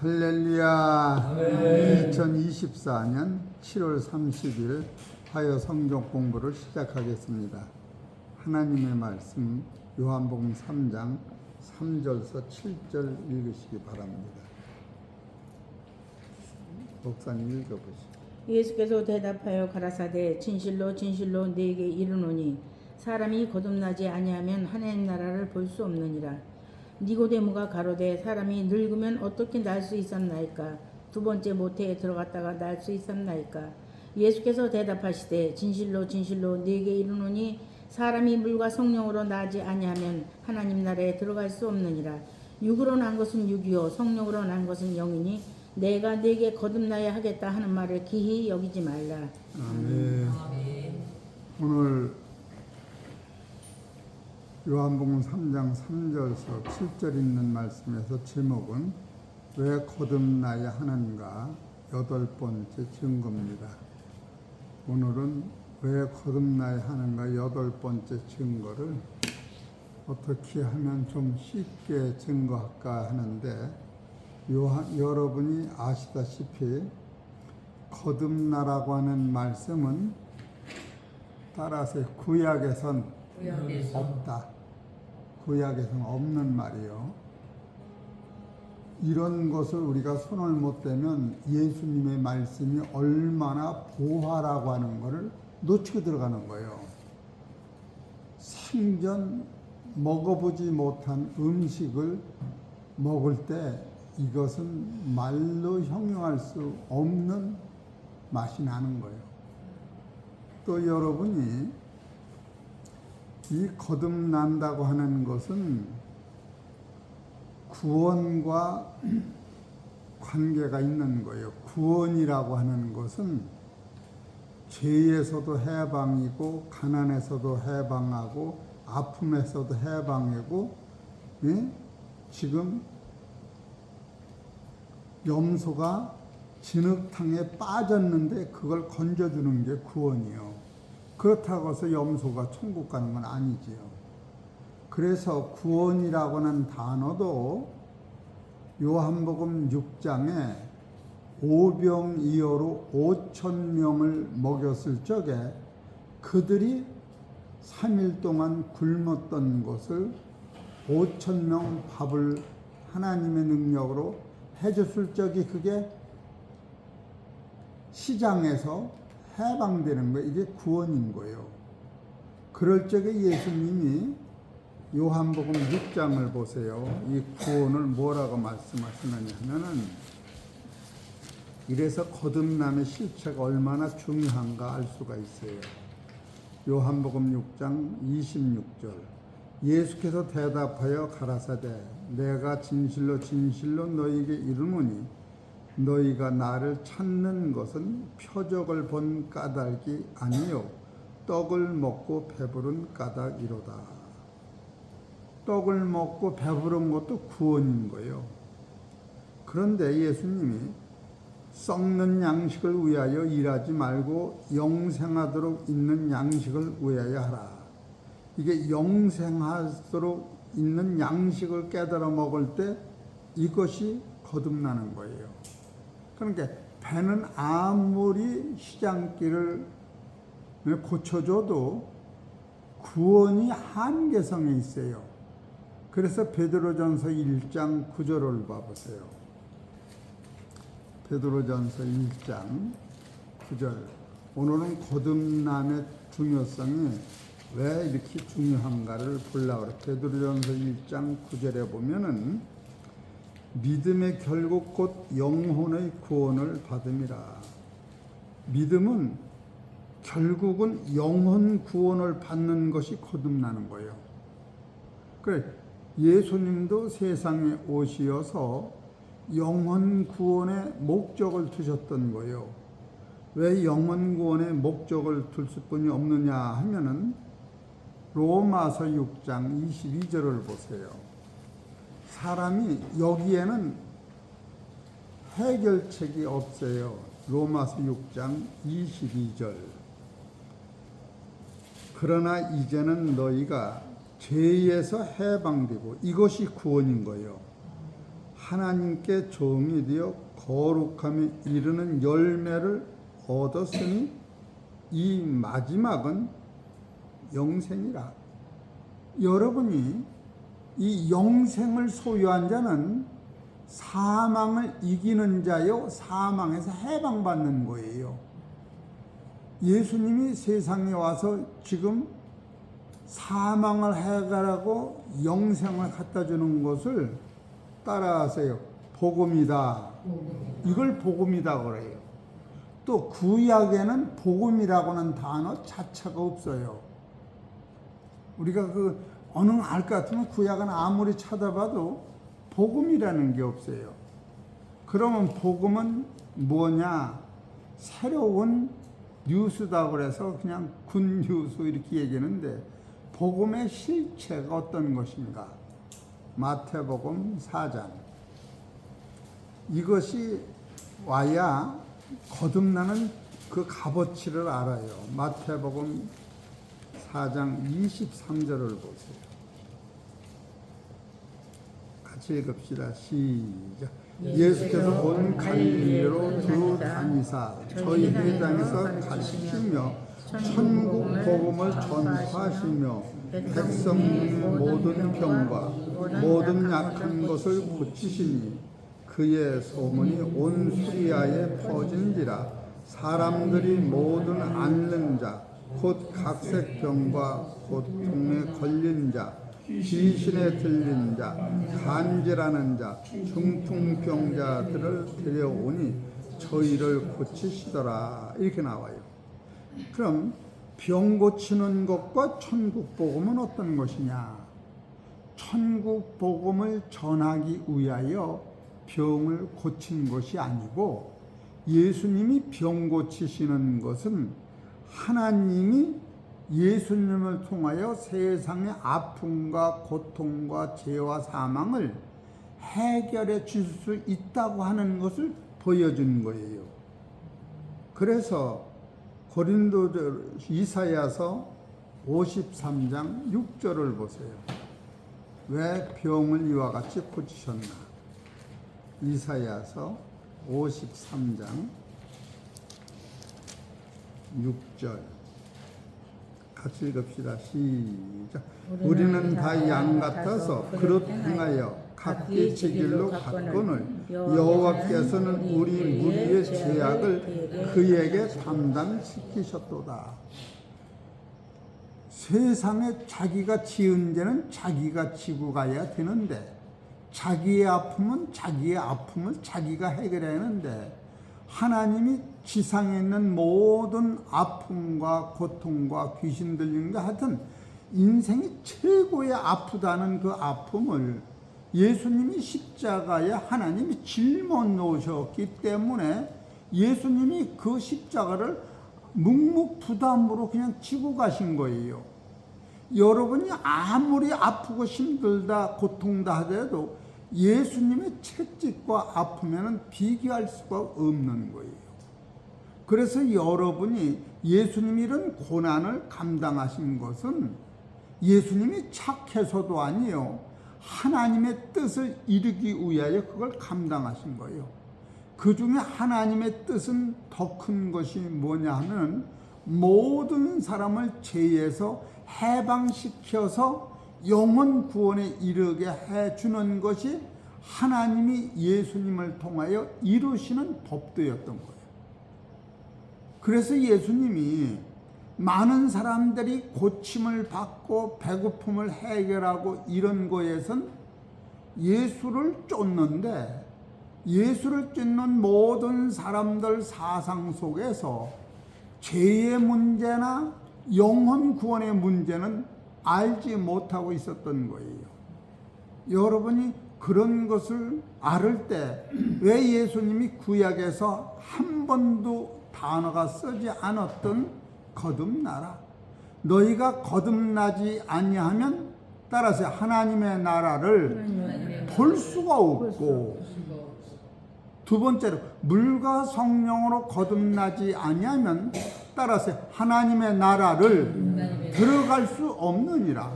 할렐루야. 아멘. 2024년 7월 30일 화요 성경 공부를 시작하겠습니다. 하나님의 말씀 요한복음 3장 3절서 7절 읽으시기 바랍니다. 목사님 읽어보시죠. 예수께서 대답하여 가라사대 진실로 진실로 네게 이르노니 사람이 거듭나지 아니하면 하나님 나라를 볼 수 없느니라. 니고데모가 가로되 사람이 늙으면 어떻게 날 수 있었나이까? 두 번째 모태에 들어갔다가 날 수 있었나이까? 예수께서 대답하시되 진실로 진실로 네게 이르노니 사람이 물과 성령으로 나지 아니하면 하나님 나라에 들어갈 수 없느니라. 육으로 난 것은 육이요 성령으로 난 것은 영이니 내가 네게 거듭나야 하겠다 하는 말을 기히 여기지 말라. 아멘. 오늘 요한복음 3장 3절서 7절 있는 말씀에서 제목은 왜 거듭나야 하는가 여덟 번째 증거입니다. 오늘은 왜 거듭나야 하는가 여덟 번째 증거를 어떻게 하면 좀 쉽게 증거할까 하는데 여러분이 아시다시피 거듭나라고 하는 말씀은 따라서 구약에선 없다. 구약에서는 없는 말이요. 이런 것을 우리가 손을 못 대면 예수님의 말씀이 얼마나 보화라고 하는 것을 놓치고 들어가는 거예요. 생전 먹어보지 못한 음식을 먹을 때 이것은 말로 형용할 수 없는 맛이 나는 거예요. 또 여러분이 이 거듭난다고 하는 것은 구원과 관계가 있는 거예요. 구원이라고 하는 것은 죄에서도 해방이고 가난에서도 해방하고 아픔에서도 해방이고 지금 염소가 진흙탕에 빠졌는데 그걸 건져주는 게 구원이요. 그렇다고 해서 염소가 천국 가는 건 아니지요. 그래서 구원이라고 하는 단어도 요한복음 6장에 오병이어로 5,000명을 먹였을 적에 그들이 3일 동안 굶었던 것을 5,000명 밥을 하나님의 능력으로 해줬을 적에 그게 시장에서 해방되는 거예요. 이게 구원인 거예요. 그럴 적에 예수님이 요한복음 6장을 보세요. 이 구원을 뭐라고 말씀하시느냐 하면은 이래서 거듭남의 실체가 얼마나 중요한가 알 수가 있어요. 요한복음 6장 26절 예수께서 대답하여 가라사대 내가 진실로 진실로 너희에게 이르노니 너희가 나를 찾는 것은 표적을 본 까닭이 아니요 떡을 먹고 배부른 까닭이로다. 떡을 먹고 배부른 것도 구원인 거예요. 그런데 예수님이 썩는 양식을 위하여 일하지 말고 영생하도록 있는 양식을 위하여 하라. 이게 영생하도록 있는 양식을 깨달아 먹을 때 이것이 거듭나는 거예요. 그러니까 배는 아무리 시장길을 고쳐줘도 구원이 한계성에 있어요. 그래서 베드로전서 1장 9절을 봐보세요. 베드로전서 1장 9절 오늘은 거듭남의 중요성이 왜 이렇게 중요한가를 보려고 해요. 베드로전서 1장 9절에 보면은 믿음의 결국 곧 영혼의 구원을 받음이라. 믿음은 결국은 영혼 구원을 받는 것이 거듭나는 거예요. 그래 예수님도 세상에 오시어서 영혼 구원의 목적을 두셨던 거예요. 왜 영혼 구원의 목적을 둘 수뿐이 없느냐 하면은 로마서 6장 22절을 보세요. 사람이 여기에는 해결책이 없어요. 로마서 6장 22절 그러나 이제는 너희가 죄에서 해방되고 이것이 구원인 거예요. 하나님께 종이 되어 거룩함에 이르는 열매를 얻었으니 이 마지막은 영생이라. 여러분이 이 영생을 소유한 자는 사망을 이기는 자요, 사망에서 해방받는 거예요. 예수님이 세상에 와서 지금 사망을 해결하고 영생을 갖다 주는 것을 따라하세요. 복음이다. 이걸 복음이다 그래요. 또 구약에는 복음이라고는 단어 자체가 없어요. 우리가 그 어느 알 것 같으면 구약은 아무리 찾아봐도 복음이라는 게 없어요. 그러면 복음은 뭐냐? 새로운 뉴스다 그래서 그냥 굿뉴스 이렇게 얘기하는데 복음의 실체가 어떤 것인가? 마태복음 4장. 이것이 와야 거듭나는 그 값어치를 알아요. 마태복음 4장 23절을 보세요. 같이 읽읍시다. 시작. 예수께서 온 갈릴리로 두루 다니사 저희 회당에서 가르치시며 천국 복음을 전파하시며 백성의 모든 병과 모든 약한 것을 고치시니 그의 소문이 온 수리아에 퍼진지라. 사람들이 모든 앓는 자 곧 각색병과 고통에 걸린 자, 귀신에 들린 자, 간질하는 자, 중풍병자들을 데려오니 저희를 고치시더라. 이렇게 나와요. 그럼 병 고치는 것과 천국 복음은 어떤 것이냐? 천국 복음을 전하기 위하여 병을 고친 것이 아니고 예수님이 병 고치시는 것은 하나님이 예수님을 통하여 세상의 아픔과 고통과 죄와 사망을 해결해 줄 수 있다고 하는 것을 보여준 거예요. 그래서 고린도서 이사야서 53장 6절을 보세요. 왜 병을 이와 같이 고치셨나? 이사야서 53장 6절 같이 읽읍시다. 시작. 우리는 다 양 같아서 그릇 행하여 각기 제 길로 갔거늘 여호와께서는 우리 무리의 죄악을 그에게 담당시키셨도다. 세상에 자기가 지은 죄는 자기가 지고 가야 되는데 자기의 아픔은 자기의 아픔을 자기가 해결해야 하는데 하나님이 지상에 있는 모든 아픔과 고통과 귀신 들린 것 하여튼 인생이 최고의 아프다는 그 아픔을 예수님이 십자가에 하나님이 짊어 놓으셨기 때문에 예수님이 그 십자가를 묵묵부담으로 그냥 지고 가신 거예요. 여러분이 아무리 아프고 힘들다 고통다 하더라도 예수님의 채찍과 아픔에는 비교할 수가 없는 거예요. 그래서 여러분이 예수님이 이런 고난을 감당하신 것은 예수님이 착해서도 아니요 하나님의 뜻을 이루기 위하여 그걸 감당하신 거예요. 그 중에 하나님의 뜻은 더 큰 것이 뭐냐 하면 모든 사람을 죄에서 해방시켜서 영혼 구원에 이르게 해주는 것이 하나님이 예수님을 통하여 이루시는 법도였던 거예요. 그래서 예수님이 많은 사람들이 고침을 받고 배고픔을 해결하고 이런 거에선 예수를 쫓는데 예수를 쫓는 모든 사람들 사상 속에서 죄의 문제나 영혼 구원의 문제는 알지 못하고 있었던 거예요. 여러분이 그런 것을 알을 때 왜 예수님이 구약에서 한 번도 단어가 쓰지 않았던 거듭나라. 너희가 거듭나지 아니하면 따라서 하나님의 나라를 볼 수가 없고 두 번째로 물과 성령으로 거듭나지 아니하면 따라서 하나님의 나라를 들어갈 수 없느니라.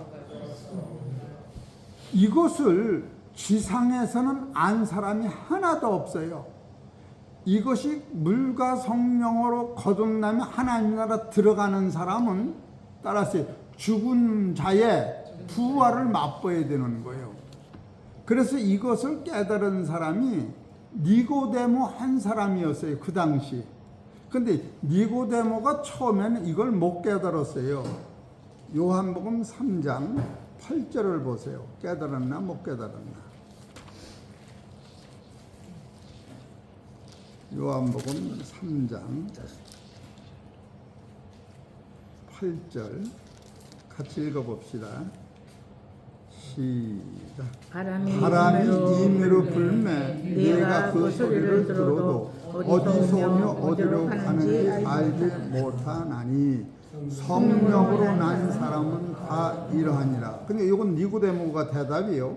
이것을 지상에서는 안 사람이 하나도 없어요. 이것이 물과 성령으로 거듭나며 하나님 나라 들어가는 사람은 따라서 죽은 자의 부활을 맛보아야 되는 거예요. 그래서 이것을 깨달은 사람이 니고데모 한 사람이었어요. 그 당시. 근데 니고데모가 처음에는 이걸 못 깨달았어요. 요한복음 3장 8절을 보세요. 깨달았나 못 깨달았나. 요한복음 3장 8절 같이 읽어봅시다. 시작. 바람이 임의로 불매 내가 그 소리를 들어도 어디서 오며 어디로 가는지 알지 못하나니 성령으로 난 사람은 다 이러하니라. 근데 이건 니고데모가 대답이요.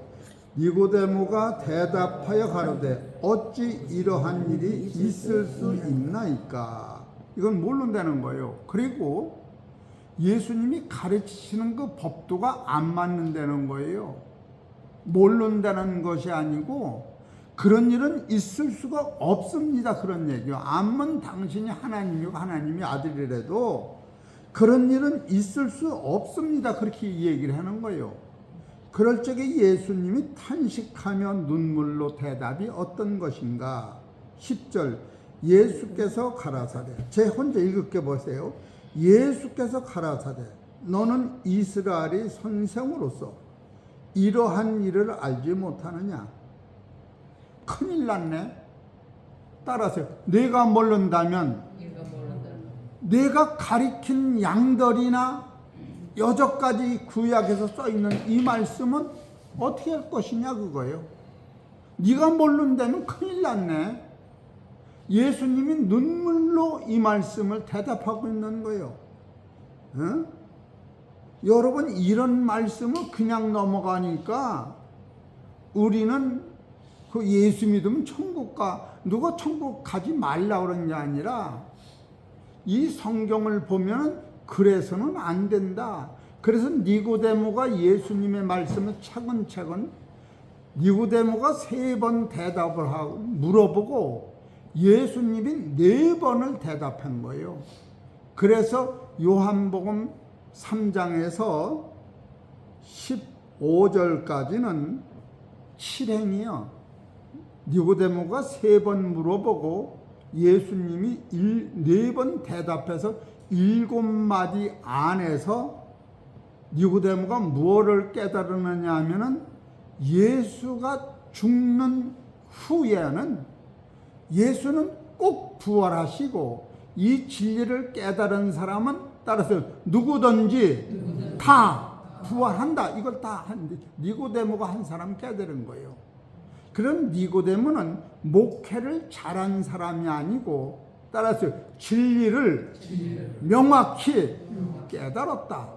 니고데모가 대답하여 가로되 어찌 이러한 일이 있을 수 있나이까. 이건 모른다는 거예요. 그리고 예수님이 가르치시는 그 법도가 안 맞는다는 거예요. 모른다는 것이 아니고 그런 일은 있을 수가 없습니다. 그런 얘기요. 암만 당신이 하나님이고 하나님이 아들이라도 그런 일은 있을 수 없습니다. 그렇게 얘기를 하는 거예요. 그럴 적에 예수님이 탄식하며 눈물로 대답이 어떤 것인가? 10절 예수께서 가라사대 제 혼자 읽을게 보세요. 예수께서 가라사대 너는 이스라엘의 선생으로서 이러한 일을 알지 못하느냐? 큰일 났네. 따라서 내가 모른다면 내가 가리킨 양들이나 여적까지 구약에서 써있는 이 말씀은 어떻게 할 것이냐 그거예요. 네가 모른다면 큰일 났네. 예수님이 눈물로 이 말씀을 대답하고 있는 거예요. 어? 여러분 이런 말씀을 그냥 넘어가니까 우리는 그 예수 믿으면 천국 가 누가 천국 가지 말라 그런 게 아니라 이 성경을 보면 그래서는 안 된다. 그래서 니고데모가 예수님의 말씀을 차근차근 니고데모가 3번 대답을 하고 물어보고 예수님이 4번을 대답한 거예요. 그래서 요한복음 3장에서 15절까지는 7행이요. 니고데모가 3번 물어보고 예수님이 4번 대답해서 7마디 안에서 니고데모가 무엇을 깨달으느냐 하면은 예수가 죽는 후에는 예수는 꼭 부활하시고 이 진리를 깨달은 사람은 따라서 누구든지 다 부활한다. 이걸 다 니고데모가 한 사람 깨달은 거예요. 그런 니고데모는 목회를 잘한 사람이 아니고 따라서 진리를 명확히 깨달았다.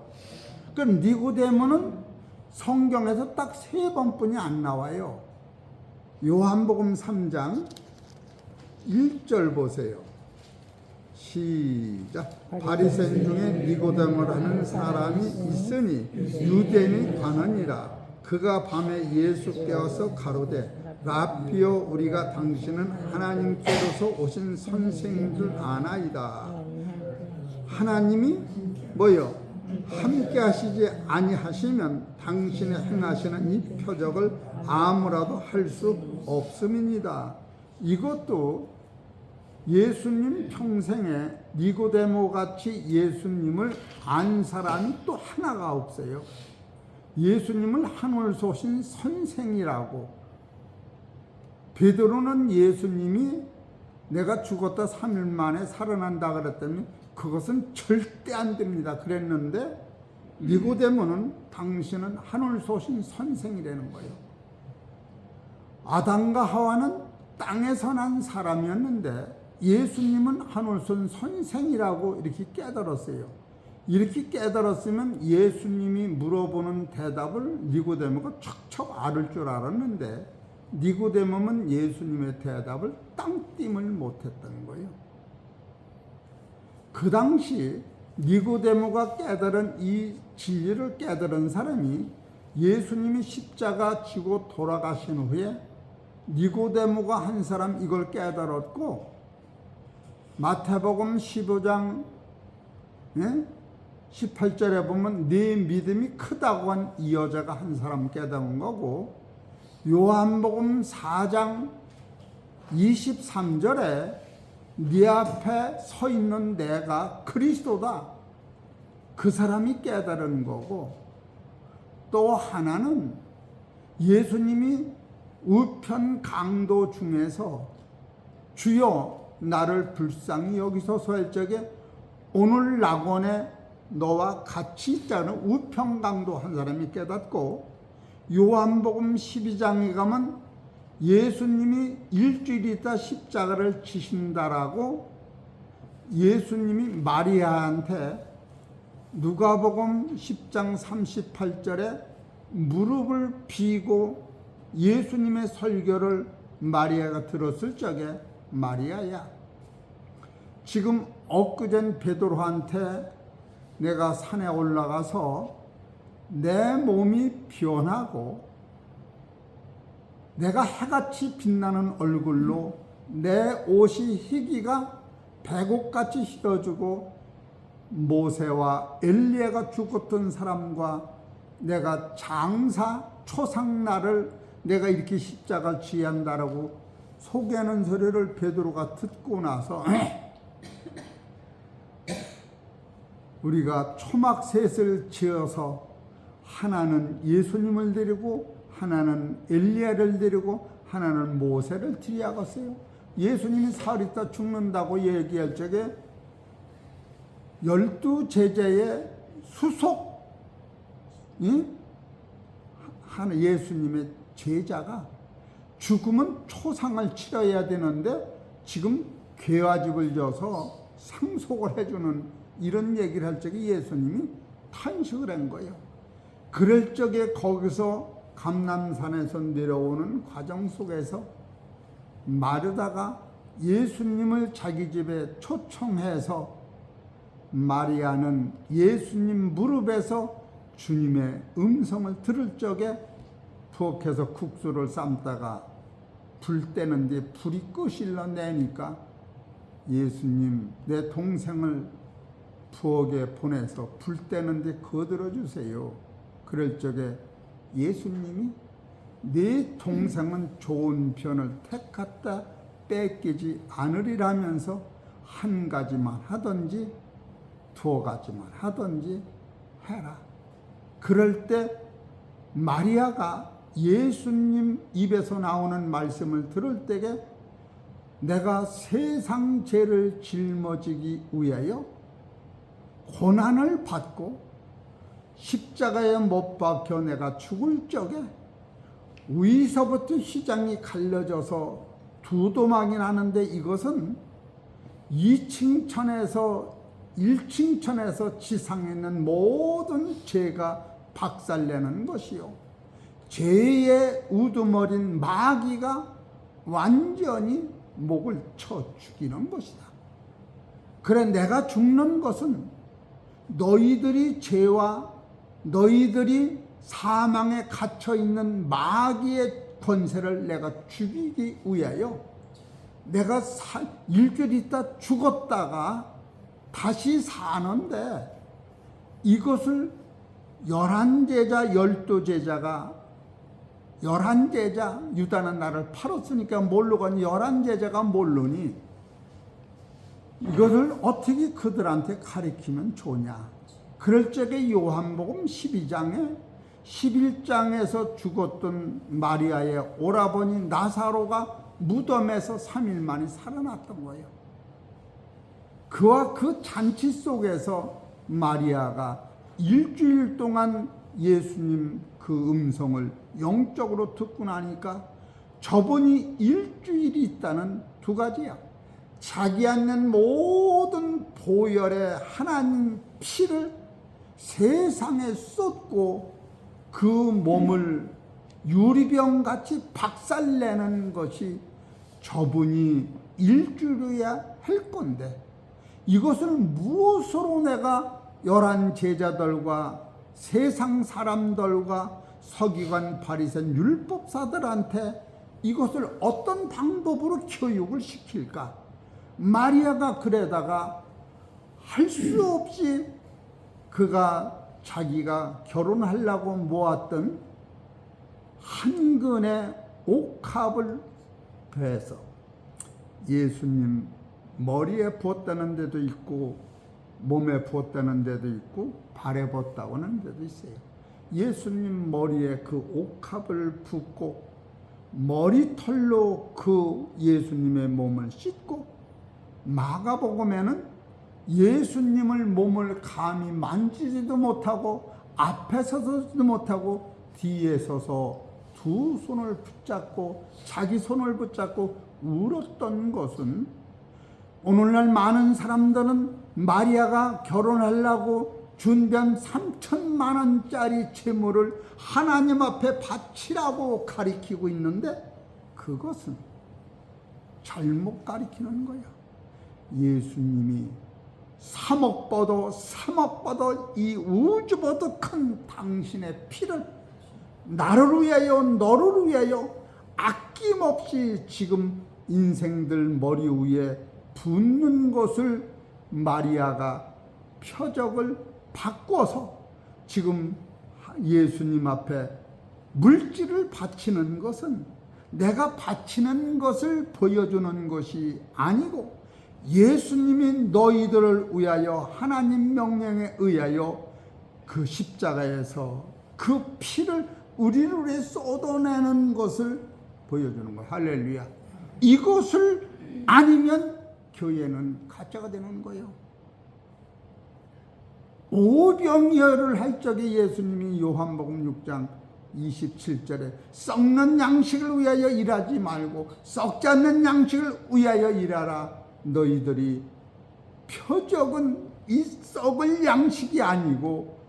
그 니고데모는 성경에서 딱 3번뿐이 안 나와요. 요한복음 3장 1절 보세요. 시작. 바리새인 중에 니고데모라는 사람이 있으니 유대인이 관원이라. 그가 밤에 예수 깨어서 가로되 라피오 우리가 당신은 하나님께로서 오신 선생인 줄 아나이다. 하나님이 뭐요? 함께 하시지 아니하시면 당신의 행하시는 이 표적을 아무라도 할 수 없음이니다. 이것도 예수님 평생에 니고데모 같이 예수님을 안 사람이 또 하나가 없어요. 예수님을 하늘 쏘신 선생이라고. 베드로는 예수님이 내가 죽었다 3일 만에 살아난다 그랬더니 그것은 절대 안 됩니다 그랬는데 니고데모는 당신은 하늘 쏘신 선생이라는 거예요. 아담과 하와는 땅에서 난 사람이었는데 예수님은 하늘 쏜 선생이라고 이렇게 깨달았어요. 이렇게 깨달았으면 예수님이 물어보는 대답을 니고데모가 척척 알을 줄 알았는데 니고데모는 예수님의 대답을 땅띠을 못했다는 거예요. 그 당시 니고데모가 깨달은 이 진리를 깨달은 사람이 예수님이 십자가 지고 돌아가신 후에 니고데모가 한 사람 이걸 깨달았고, 마태복음 15장 18절에 보면 네 믿음이 크다고 한 이 여자가 한 사람 깨달은 거고, 요한복음 4장 23절에 네 앞에 서 있는 내가 그리스도다, 그 사람이 깨달은 거고, 또 하나는 예수님이 우편 강도 중에서 주여 나를 불쌍히 여기소서 할 적에 오늘 낙원에 너와 같이 있다는 우편 강도 한 사람이 깨닫고, 요한복음 12장에 가면 예수님이 일주일 있다 십자가를 지신다라고 예수님이 마리아한테 누가복음 10장 38절에 무릎을 비고 예수님의 설교를 마리아가 들었을 적에, 마리아야, 지금 엊그젠 베드로한테 내가 산에 올라가서 내 몸이 변하고 내가 해같이 빛나는 얼굴로 내 옷이 희기가 백옥같이 휘어지고 모세와 엘리야가 죽었던 사람과 내가 장사 초상날을 내가 이렇게 십자가 지한다라고 소개하는 소리를 베드로가 듣고 나서 우리가 초막셋을 지어서 하나는 예수님을 데리고 하나는 엘리야를 데리고 하나는 모세를 드려야겠어요. 예수님이 사흘 있다 죽는다고 얘기할 적에 12 제자의 수속 하나 예수님의 제자가 죽으면 초상을 치러야 되는데 지금 괴화집을 져서 상속을 해주는 이런 얘기를 할 적에 예수님이 탄식을 한 거예요. 그럴 적에 거기서 감람산에서 내려오는 과정 속에서 마르다가 예수님을 자기 집에 초청해서 마리아는 예수님 무릎에서 주님의 음성을 들을 적에 부엌에서 국수를 삶다가 불 때는데 불이 끄실러 내니까 예수님 내 동생을 부엌에 보내서 불 때는데 거들어 주세요. 그럴 적에 예수님이 네 동생은 좋은 변을 택했다 뺏기지 않으리라면서 한 가지만 하든지 두어 가지만 하든지 해라. 그럴 때 마리아가 예수님 입에서 나오는 말씀을 들을 때에 내가 세상 죄를 짊어지기 위하여 고난을 받고 십자가에 못 박혀 내가 죽을 적에 위서부터 휘장이 갈려져서 두 도막이 나는데 이것은 2층 천에서 1층 천에서 지상에 있는 모든 죄가 박살내는 것이요, 죄의 우두머린 마귀가 완전히 목을 쳐 죽이는 것이다. 그래 내가 죽는 것은 너희들이 죄와 너희들이 사망에 갇혀있는 마귀의 권세를 내가 죽이기 위하여 내가 일주일 있다 죽었다가 다시 사는데 이것을 11제자 12제자가 11제자 유다는 나를 팔았으니까 모르거니 11제자가 모르니 이것을 어떻게 그들한테 가르치면 좋냐. 그럴 적에 요한복음 12장에 11장에서 죽었던 마리아의 오라버니 나사로가 무덤에서 3일 만에 살아났던 거예요. 그와 그 잔치 속에서 마리아가 일주일 동안 예수님 그 음성을 영적으로 듣고 나니까 저분이 일주일이 있다는 두 가지야. 자기 앉는 모든 보혈의 하나님 피를 세상에 쏟고 그 몸을 유리병같이 박살내는 것이 저분이 일주일이야 할 건데 이것을 무엇으로 내가 11 제자들과 세상 사람들과 서기관 바리새인 율법사들한테 이것을 어떤 방법으로 교육을 시킬까? 마리아가 그러다가 할 수 없이 그가 자기가 결혼하려고 모았던 한 근의 옥합을 베서 예수님 머리에 부었다는 데도 있고 몸에 부었다는 데도 있고 발에 부었다고 하는 데도 있어요. 예수님 머리에 그 옥합을 붓고 머리털로 그 예수님의 몸을 씻고 마가복음에는 예수님을 몸을 감히 만지지도 못하고 앞에 서서도 못하고 뒤에 서서 두 손을 붙잡고 자기 손을 붙잡고 울었던 것은 오늘날 많은 사람들은 마리아가 결혼하려고 준비한 3천만 원짜리 재물을 하나님 앞에 바치라고 가리키고 있는데 그것은 잘못 가리키는 거야. 예수님이 3억 뻗어 이 우주보다 큰 당신의 피를 나를 위하여 너를 위하여 아낌없이 지금 인생들 머리 위에 붓는 것을 마리아가 표적을 바꿔서 지금 예수님 앞에 물질을 바치는 것은 내가 바치는 것을 보여주는 것이 아니고 예수님이 너희들을 위하여 하나님 명령에 의하여 그 십자가에서 그 피를 우리를 위해 쏟아내는 것을 보여주는 거예요. 할렐루야. 이것을 아니면 교회는 가짜가 되는 거예요. 오병이어를 할 적에 예수님이 요한복음 6장 27절에 썩는 양식을 위하여 일하지 말고 썩지 않는 양식을 위하여 일하라. 너희들이 표적은 이 썩을 양식이 아니고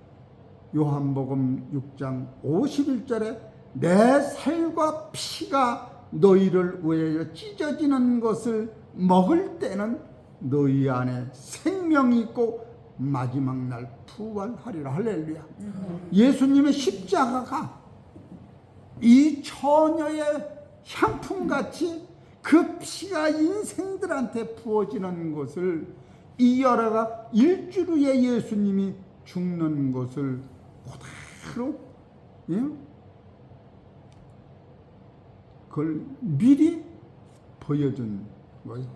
요한복음 6장 51절에 내 살과 피가 너희를 위하여 찢어지는 것을 먹을 때는 너희 안에 생명이 있고 마지막 날 부활하리라. 할렐루야. 예수님의 십자가가 이 처녀의 향품같이 그 피가 인생들한테 부어지는 것을 이 여라가 일주일 후에 예수님이 죽는 것을 그대로 그걸 미리 보여준 거예요.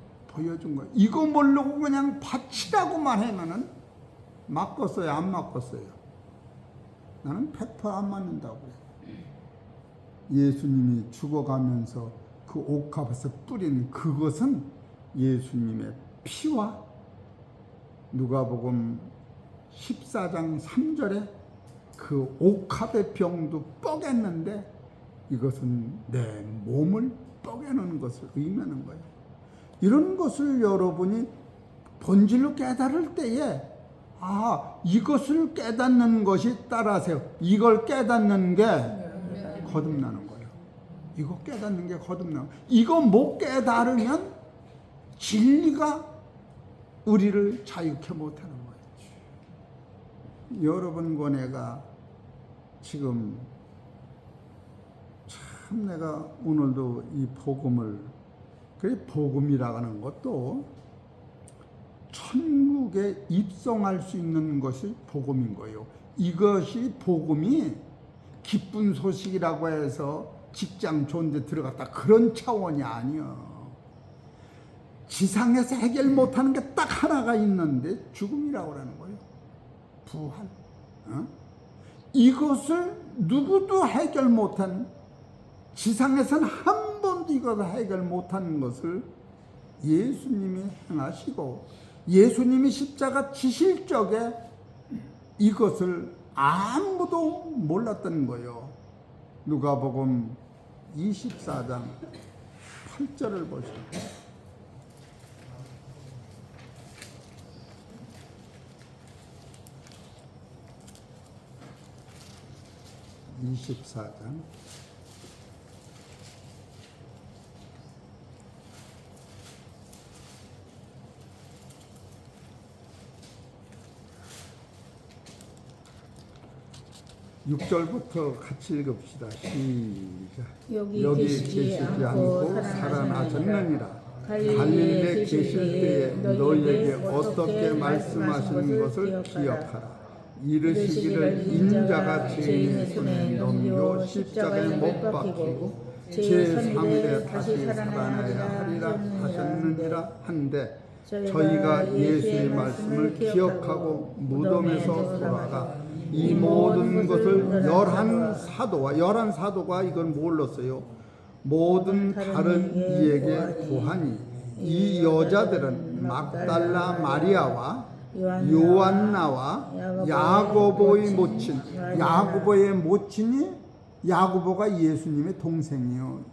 이거 모르고 그냥 바치라고만 하면은 맞겠어요? 안 맞겠어요? 나는 100% 안 맞는다고 그래요. 예수님이 죽어가면서 그 옥합에서 뿌린 그것은 예수님의 피와 누가복음 14장 3절에 그 옥합의 병도 뻐겠는데 이것은 내 몸을 뻐개는 것을 의미하는 거예요. 이런 것을 여러분이 본질로 깨달을 때에 이것을 깨닫는 것이 따라하세요. 이걸 깨닫는 게 거듭나는 거예요. 이거 깨닫는 게 거듭나는 거예요. 이거 못 깨달으면 진리가 우리를 자유케 못하는 거예요. 여러분과 내가 지금 참 내가 오늘도 이 복음을 복음이라고 하는 것도 천국에 입성할 수 있는 것이 복음인 거예요. 이것이 복음이 기쁜 소식이라고 해서 직장 좋은 데 들어갔다 그런 차원이 아니요. 지상에서 해결 못하는 게 딱 하나가 있는데 죽음이라고 하는 거예요. 부활. 이것을 누구도 해결 못한 지상에서는 한 번도 이것을 해결 못하는 것을 예수님이 행하시고 예수님이 십자가 지실 적에 이것을 아무도 몰랐던 거예요. 누가복음 24장 8절을 보시죠. 24장 8절 6절부터 같이 읽읍시다. 시작. 여기 계시지 않고 살아나셨느니라. 갈릴리에 계실 때에 너희에게 어떻게 말씀하신 것을 기억하라. 이르시기를 인자가 죄인의 손에 넘겨 십자가에 못 박히고 제3일에 다시 살아나야 하리라 하셨느니라 한데 저희가 예수의 말씀을 기억하고 무덤에서 돌아가 이 모든 것을 열한 사도가 이걸 몰랐어요. 모든 다른 이에게 구하니 이 여자들은 막달라 마리아와 요한나와 야고보의 모친, 야고보의 모친이 야고보가 예수님의 동생이요.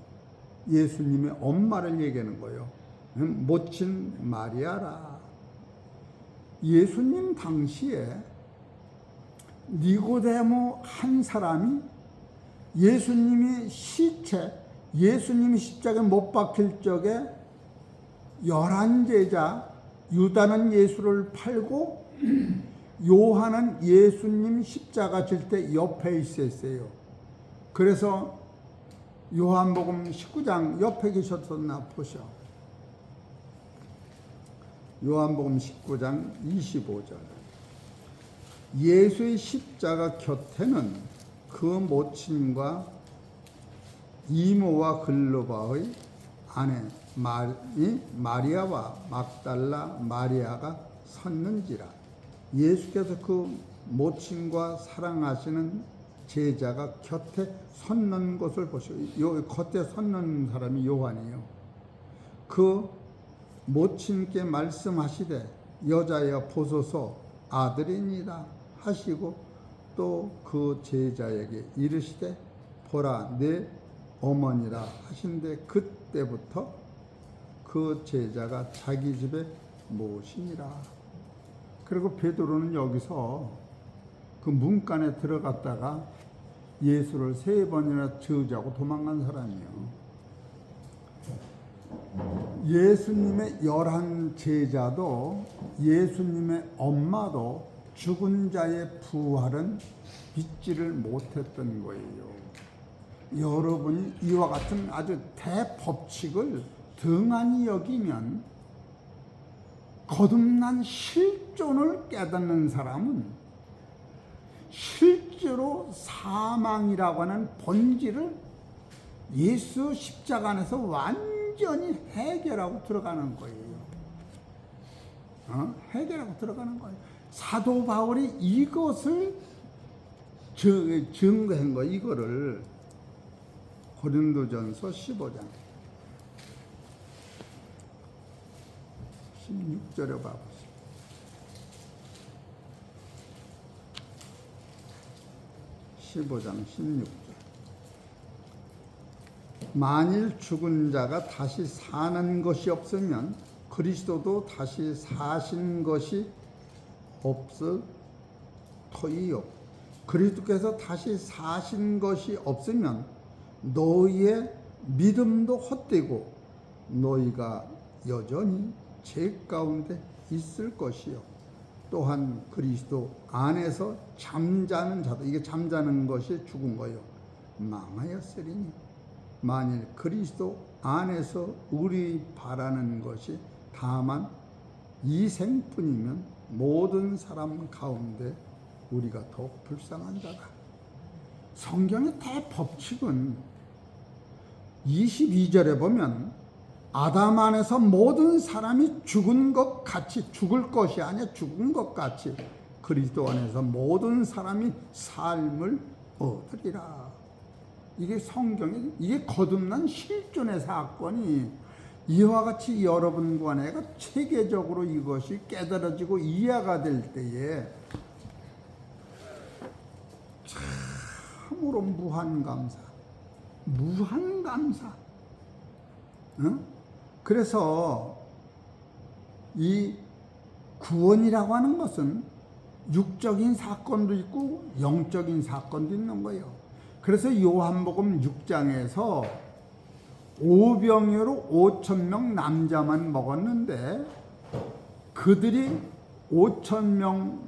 예수님의 엄마를 얘기하는 거예요. 모친 마리아라. 예수님 당시에 니고데모 한 사람이 예수님이 예수님이 십자가에 못 박힐 적에 11제자, 유다는 예수를 팔고 요한은 예수님 십자가 질 때 옆에 있었어요. 그래서 요한복음 19장 옆에 계셨었나 보셔. 요한복음 19장 25절. 예수의 십자가 곁에는 그 모친과 이모와 글로바의 아내 마리아와 막달라 마리아가 섰는지라. 예수께서 그 모친과 사랑하시는 제자가 곁에 섰는 것을 보시오. 요 곁에 섰는 사람이 요한이에요. 그 모친께 말씀하시되 여자여 보소서 아들이니라 하시고 또 그 제자에게 이르시되 보라 내 어머니라 하신데 그때부터 그 제자가 자기 집에 모시니라. 그리고 베드로는 여기서 그 문간에 들어갔다가 예수를 3번이나 저주하고 도망간 사람이에요. 예수님의 11 제자도 예수님의 엄마도 죽은 자의 부활은 믿지를 못했던 거예요. 여러분이 이와 같은 아주 대법칙을 등한히 여기면 거듭난 실존을 깨닫는 사람은 실제로 사망이라고 하는 본질을 예수 십자가 안에서 완전히 해결하고 들어가는 거예요. 해결하고 들어가는 거예요. 사도 바울이 이것을 증거한 거예요. 이거를 고린도전서 15장 16절에 봐보세요. (15장 16절) 만일 죽은 자가 다시 사는 것이 없으면 그리스도도 다시 사신 것이 없어터이요. 그리스도께서 다시 사신 것이 없으면 너희의 믿음도 헛되고 너희가 여전히 죄 가운데 있을 것이요. 또한 그리스도 안에서 잠자는 자도, 이게 잠자는 것이 죽은 거요, 망하였으리니 만일 그리스도 안에서 우리 바라는 것이 다만 이 생뿐이면 모든 사람 가운데 우리가 더 불쌍한 자다. 성경의 대법칙은 22절에 보면 아담 안에서 모든 사람이 죽은 것 같이, 죽을 것이 아니라 죽은 것 같이 그리스도 안에서 모든 사람이 삶을 얻으리라. 이게 성경의, 이게 거듭난 실존의 사건이 이와 같이 여러분과 내가 체계적으로 이것이 깨달아지고 이해가 될 때에 참으로 무한 감사. 응? 그래서 이 구원이라고 하는 것은 육적인 사건도 있고 영적인 사건도 있는 거예요. 그래서 요한복음 6장에서 오병이어로 5,000명 남자만 먹었는데 그들이 5,000명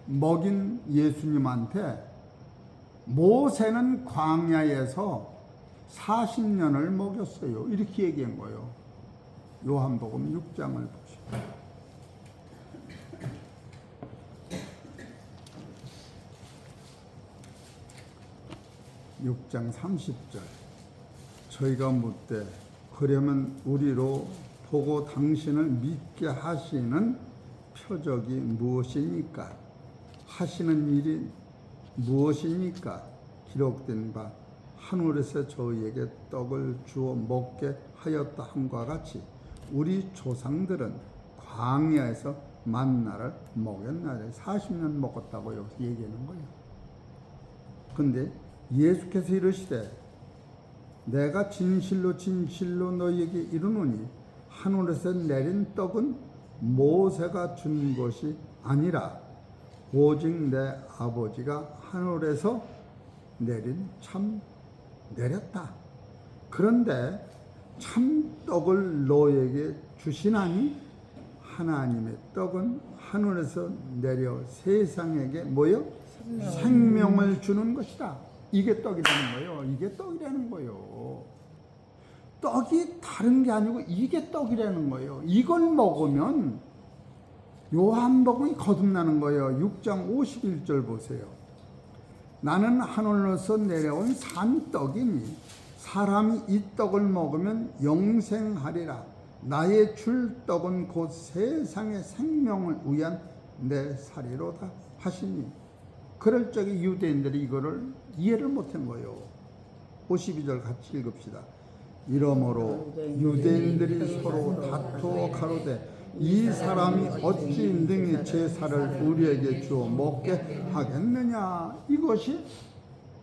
먹인 예수님한테 모세는 광야에서 40년을 먹였어요. 이렇게 얘기한 거예요. 요한복음 6장을 보시고. 6장 30절. 저희가 묻되 그러면 우리로 보고 당신을 믿게 하시는 표적이 무엇입니까? 하시는 일이 무엇입니까? 기록된 바 하늘에서 저희에게 떡을 주어 먹게 하였다 함과 같이 우리 조상들은 광야에서 만나를 먹였나니 40년 먹었다고 여기서 얘기하는 거예요. 근데 예수께서 이르시되 내가 진실로 진실로 너희에게 이르노니 하늘에서 내린 떡은 모세가 준 것이 아니라 오직 내 아버지가 하늘에서 내린 참 내렸다. 그런데 참 떡을 너에게 주시나니 하나님의 떡은 하늘에서 내려 세상에게 뭐요? 생명을 주는 것이다. 이게 떡이라는 거예요. 이게 떡이라는 거예요. 떡이 다른 게 아니고 이게 떡이라는 거예요. 이걸 먹으면 요한복음이 거듭나는 거예요. 6장 51절 보세요. 나는 하늘로서 내려온 산떡이니 사람이 이 떡을 먹으면 영생하리라. 나의 줄 떡은 곧 세상의 생명을 위한 내 살이로다 하시니 그럴 적에 유대인들이 이거를 이해를 못한 거예요. 52절 같이 읽읍시다. 이러므로 유대인들이 서로 다투어 가로되 이 사람이 어찌 능히 제사를 우리에게 주어 먹게 하겠느냐. 이것이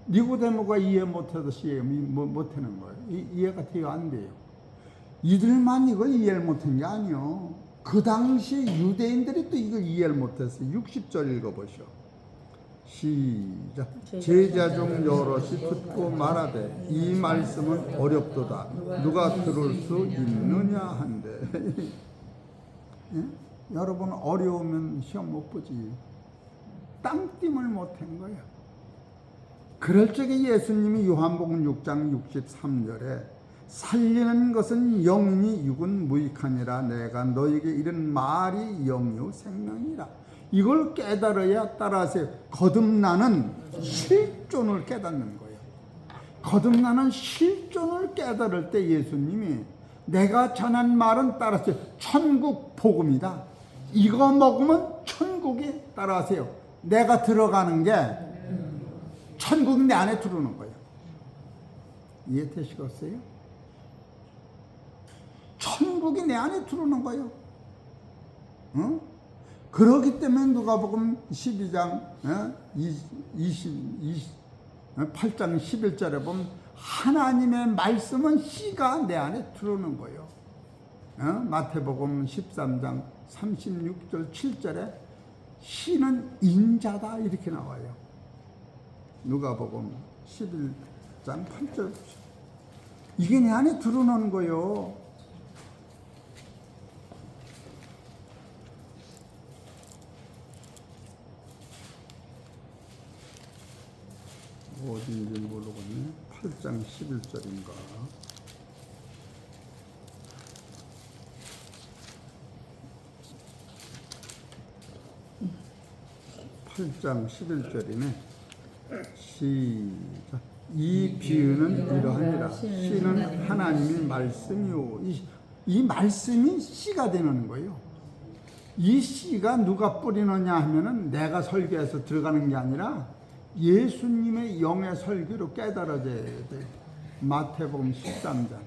니고데모가 이해 못하듯이 못하는 거예요. 이해가 되어 안 돼요. 이들만 이걸 이해를 못한 게 아니요. 그 당시 유대인들이 또 이걸 이해를 못했어요. 60절 읽어보시오. 시작. 제자 중 여럿이 듣고 말하되 이 말씀은 어렵도다. 누가 들을 수 있느냐 한데. 예? 여러분 어려우면 시험 못 보지. 땅띵을 못한 거예요. 그럴 적에 예수님이 요한복음 6장 63절에 살리는 것은 영이니 육은 무익하니라. 내가 너에게 이른 말이 영이요 생명이라. 이걸 깨달아야 따라서 거듭나는 실존을 깨닫는 거예요. 거듭나는 실존을 깨달을 때 예수님이 내가 전한 말은 따라서 천국 복음이다. 이거 먹으면 천국이 따라하세요. 내가 들어가는 게 천국이 내 안에 들어오는 거예요. 이해되시겠어요? 천국이 내 안에 들어오는 거예요. 응? 그렇기 때문에 누가복음 12장 8장 11절에 보면 하나님의 말씀은 씨가 내 안에 들어오는 거예요. 마태복음 13장 36절 7절에 씨는 인자다 이렇게 나와요. 누가복음 11장 8절 이게 내 안에 들어오는 거예요. 어딘지 모르겠네. 8장 11절인가. 8장 11절이네. 시작. 이 비유는 이러하니라. 씨는 하나님의 말씀이요. 이 말씀이 씨가 되는 거예요. 이 씨가 누가 뿌리느냐 하면은 내가 설교해서 들어가는 게 아니라 예수님의 영의 설교로 깨달아져야 돼. 마태복음 13장.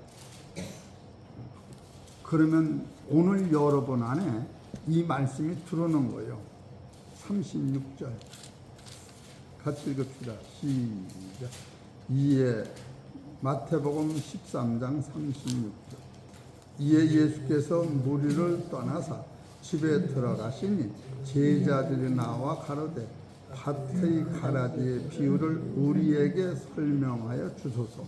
그러면 오늘 여러분 안에 이 말씀이 들어오는 거예요. 36절. 같이 읽읍시다. 시작. 이에 마태복음 13장 36절. 이에 예수께서 무리를 떠나사 집에 들어가시니 제자들이 나와 가로되 밭의 가라지의 비유를 우리에게 설명하여 주소서.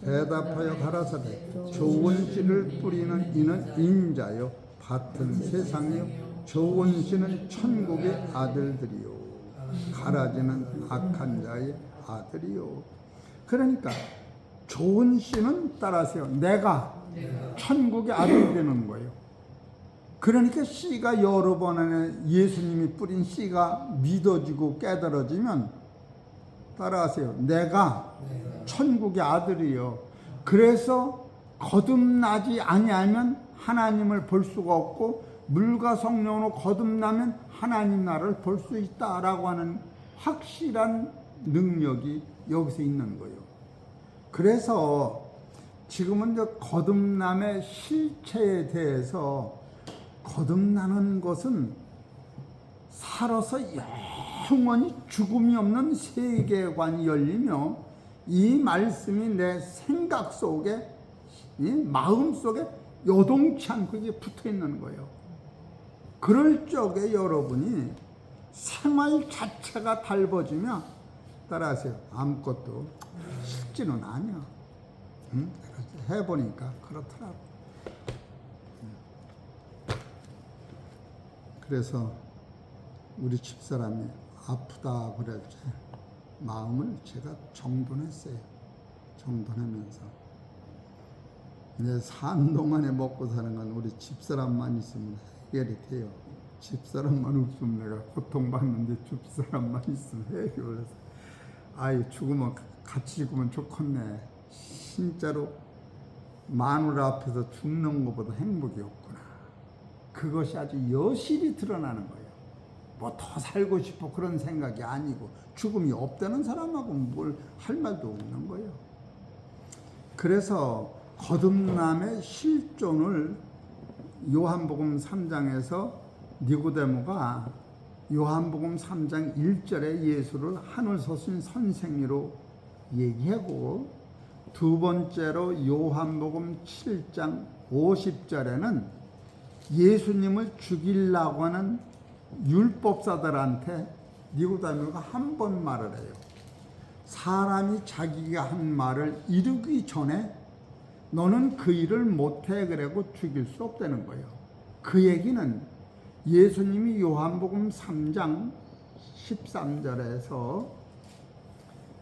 대답하여 가라사대 좋은 씨를 뿌리는 이는 인자요 밭은 세상이요 좋은 씨는 천국의 아들들이요 가라지는 악한 자의 아들이요. 그러니까 좋은 씨는 따라하세요. 내가 천국의 아들이 되는 거예요. 그러니까 씨가 여러 번 안에 예수님이 뿌린 씨가 믿어지고 깨달아지면 따라하세요. 내가 천국의 아들이요. 그래서 거듭나지 아니하면 하나님을 볼 수가 없고 물과 성령으로 거듭나면 하나님 나라를 볼 수 있다라고 하는 확실한 능력이 여기서 있는 거예요. 그래서 지금은 이제 거듭남의 실체에 대해서 거듭나는 것은 살아서 영원히 죽음이 없는 세계관이 열리며 이 말씀이 내 생각 속에, 이 마음 속에 요동치 않고 이게 붙어 있는 거예요. 그럴 적에 여러분이 생활 자체가 달라지면 따라하세요. 아무것도 쉽지는 아니야. 응? 해보니까 그렇더라고. 그래서 우리 집사람이 아프다 그랬지. 마음을 제가 정돈했어요. 정돈하면서 이제 산 동안에 먹고 사는 건 우리 집사람만 있으면 해결이 돼요. 집사람만 없으면 내가 고통받는데 집사람만 있으면 해결해서 아이 죽으면 같이 죽으면 좋겠네. 진짜로 마누라 앞에서 죽는 것보다 행복이 없구나. 그것이 아주 여실히 드러나는 거예요. 뭐 더 살고 싶어 그런 생각이 아니고 죽음이 없다는 사람하고 뭘 할 말도 없는 거예요. 그래서 거듭남의 실존을 요한복음 3장에서 니고데모가 요한복음 3장 1절에 예수를 하늘 서신 선생이로 얘기하고 두 번째로 요한복음 7장 50절에는 예수님을 죽이려고 하는 율법사들한테 니고데모가 한 번 말을 해요. 사람이 자기가 한 말을 이루기 전에 너는 그 일을 못해 그래고 죽일 수 없다는 거예요. 그 얘기는 예수님이 요한복음 3장 13절에서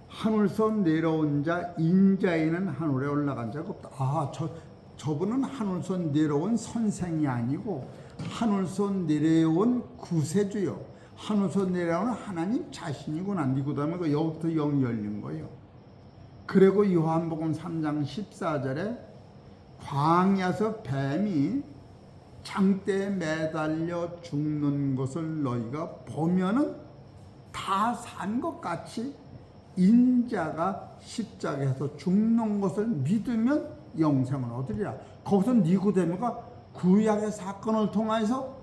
하늘서 내려온 자 인자에는 하늘에 올라간 자가 없다. 저분은 하늘서 내려온 선생이 아니고 하늘서 내려온 구세주요. 하늘서 내려온 하나님 자신이구나. 니고데모가 여기부터 영이 열린 거예요. 그리고 요한복음 3장 14절에 광야에서 뱀이 장대에 매달려 죽는 것을 너희가 보면은 다 산 것 같이 인자가 십자가에서 죽는 것을 믿으면 영생을 얻으리라. 거기서 니고데모가 구약의 사건을 통해서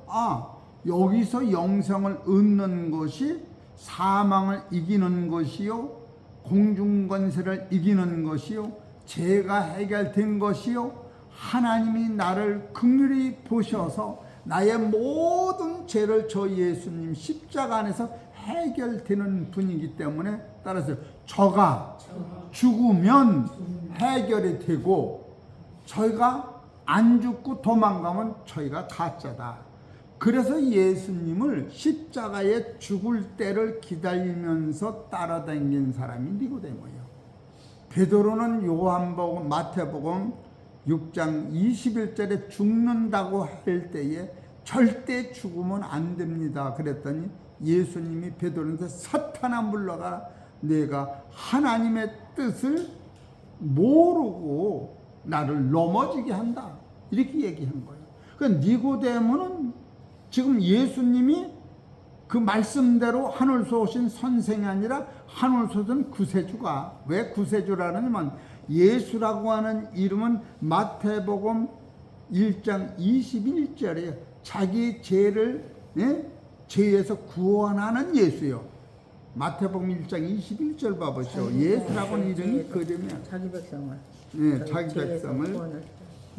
여기서 영생을 얻는 것이 사망을 이기는 것이요 공중권세를 이기는 것이요 죄가 해결된 것이요 하나님이 나를 긍휼히 보셔서 나의 모든 죄를 저 예수님 십자가 안에서 해결되는 분이기 때문에 따라서 저가 죽으면 해결이 되고 저희가 안 죽고 도망가면 저희가 가짜다. 그래서 예수님을 십자가에 죽을 때를 기다리면서 따라다닌 사람이 니고데모예요. 베드로는 요한복음 마태복음 6장 21절에 죽는다고 할 때에 절대 죽으면 안 됩니다. 그랬더니 예수님이 베드로한테 사탄아 물러가 내가 하나님의 뜻을 모르고 나를 넘어지게 한다. 이렇게 얘기한 거예요. 그러니까 니고데모는 지금 예수님이 그 말씀대로 하늘서 오신 선생이 아니라 하늘서 오신 구세주가 왜 구세주라냐면 예수라고 하는 이름은 마태복음 1장 21절에 자기 죄를 죄에서 구원하는 예수요. 마태복음 1장 21절 봐보시오. 예수라고 하는 이름이 그러면 자기 백성을 자기 백성을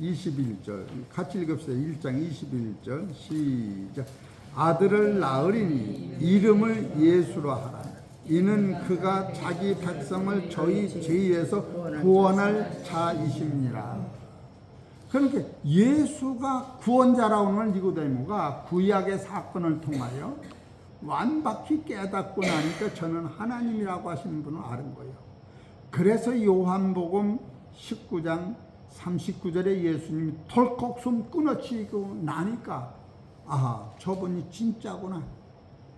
21절 같이 읽읍시다. 1장 21절 시작. 아들을 낳으리니 이름을 예수로 하라. 이는 그가 자기 백성을 저희 죄에서 구원할 자이십니다. 그러니까 예수가 구원자라고 하는 니고데모가 구약의 사건을 통하여 완벽히 깨닫고 나니까 저는 하나님이라고 하시는 분을 아는 거예요. 그래서 요한복음 19장 39절에 예수님이 덜컥 숨 끊어치고 나니까 아, 저분이 진짜구나.